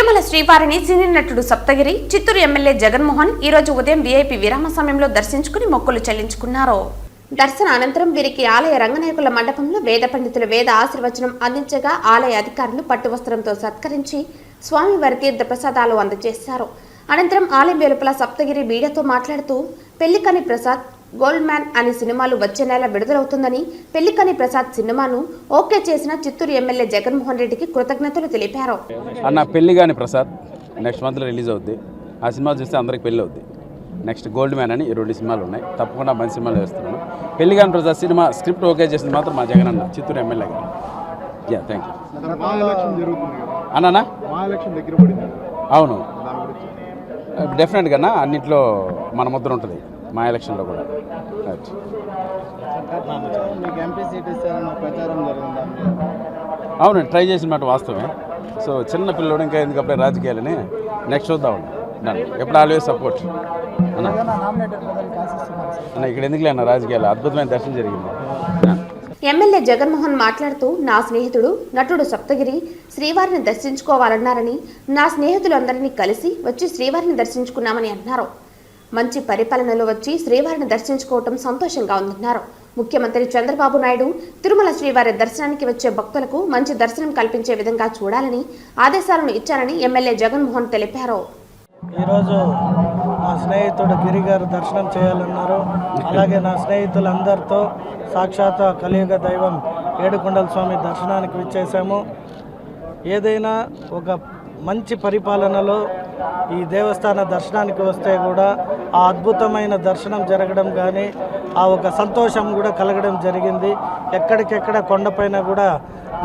తిరుమల శ్రీవారిని సినీ నటుడు సప్తగిరి, చిత్తూరు ఎమ్మెల్యే జగన్మోహన్ ఈ రోజు ఉదయం వీఐపీ విరామ సమయంలో దర్శించుకుని మొక్కులు చెల్లించుకున్నారు. దర్శన అనంతరం వీరికి ఆలయ రంగనాయకుల మండపంలో వేద పండితులు వేద ఆశీర్వచనం అందించగా ఆలయ అధికారులు పట్టు వస్త్రంతో సత్కరించి స్వామివారి తీర్థ ప్రసాదాలు అందజేశారు. అనంతరం ఆలయం వెలుపల సప్తగిరి మీడియాతో మాట్లాడుతూ పెళ్లికని ప్రసాద్ గోల్డ్ మ్యాన్ అనే సినిమాలు వచ్చే నెల విడుదలవుతుందని, పెళ్లికని ప్రసాద్ సినిమాను ఓకే చేసిన చిత్తూరు ఎమ్మెల్యే జగన్మోహన్ రెడ్డికి కృతజ్ఞతలు తెలిపారు. అన్న పెళ్లిగాని ప్రసాద్ నెక్స్ట్ మంత్లో రిలీజ్ అవుద్ది. ఆ సినిమా చూస్తే అందరికి పెళ్ళి అవుద్ది. నెక్స్ట్ గోల్డ్ మ్యాన్ అని ఈ 2 సినిమాలు ఉన్నాయి. తప్పకుండా మంచి సినిమాలు వేస్తున్నాను. పెళ్లిగాని ప్రసాద్ సినిమా స్క్రిప్ట్ ఓకే చేసింది మాత్రం మా జగన్ అన్న, చిత్తూరు ఎమ్మెల్యే గారు. థ్యాంక్ యూ అన్నా. అవును, డెఫినెట్గా అన్నింటిలో మన ముద్ర ఉంటుంది. మా ఎలక్షన్లో కూడా అవును, ట్రై చేసిన మాట వాస్తవమే. సో చిన్న పిల్లడు ఇంకా ఎందుకప్పుడే రాజకీయాలని నెక్స్ట్ చూద్దాం. ఎప్పుడు ఆల్వేస్ సపోర్ట్ అన్న. ఇక్కడ ఎందుకులే అన్న రాజకీయాలు, అద్భుతమైన దర్శనం జరిగింది. ఎమ్మెల్యే జగన్మోహన్ మాట్లాడుతూ, నా స్నేహితుడు నటుడు సప్తగిరి శ్రీవారిని దర్శించుకోవాలన్నారని, నా స్నేహితులందరినీ కలిసి వచ్చి శ్రీవారిని దర్శించుకున్నామని అన్నారు. మంచి పరిపాలనలో వచ్చి శ్రీవారిని దర్శించుకోవటం సంతోషంగా ఉందన్నారు. ముఖ్యమంత్రి చంద్రబాబు నాయుడు తిరుమల శ్రీవారి దర్శనానికి వచ్చే భక్తులకు మంచి దర్శనం కల్పించే విధంగా చూడాలని ఆదేశాలను ఇచ్చారని ఎమ్మెల్యే జగన్మోహన్ తెలిపారు. ఈరోజు నా స్నేహితుడు గిరి గారు దర్శనం చేయాలన్నారు. అలాగే నా స్నేహితులందరితో సాక్షాత్ కలియుగ దైవం ఏడుకొండల స్వామి దర్శనానికి విచ్చేసాము. ఏదైనా ఒక మంచి పరిపాలనలో ఈ దేవస్థాన దర్శనానికి వస్తే కూడా ఆ అద్భుతమైన దర్శనం జరగడం కానీ ఆ ఒక సంతోషం కూడా కలగడం జరిగింది. ఎక్కడికెక్కడ కొండపైన కూడా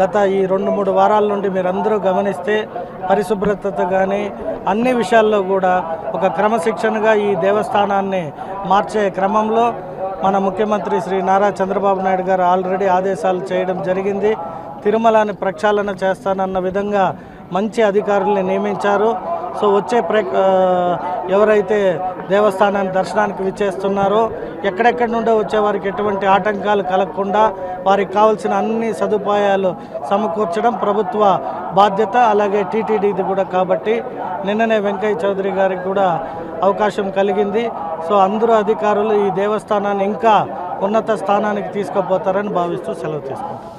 గత ఈ 2-3 వారాల నుండి మీరందరూ గమనిస్తే పరిశుభ్రత కానీ అన్ని విషయాల్లో కూడా ఒక క్రమశిక్షణగా ఈ దేవస్థానాన్ని మార్చే క్రమంలో మన ముఖ్యమంత్రి శ్రీ నారా చంద్రబాబు నాయుడు గారు ఆల్రెడీ ఆదేశాలు చేయడం జరిగింది. తిరుమలని ప్రక్షాళన చేస్తానన్న విధంగా మంచి అధికారుల్ని నియమించారు. సో వచ్చే ఎవరైతే దేవస్థానాన్ని దర్శనానికి విచ్చేస్తున్నారో ఎక్కడెక్కడి నుండో వచ్చే వారికి ఎటువంటి ఆటంకాలు కలగకుండా వారికి కావాల్సిన అన్ని సదుపాయాలు సమకూర్చడం ప్రభుత్వ బాధ్యత. అలాగే టీటీడీది కూడా. కాబట్టి నిన్ననే వెంకయ్య చౌదరి గారికి కూడా అవకాశం కలిగింది. సో అందరూ అధికారులు ఈ దేవస్థానాన్ని ఇంకా ఉన్నత స్థానానికి తీసుకుపోతారని భావిస్తూ సెలవు తీసుకుంటారు.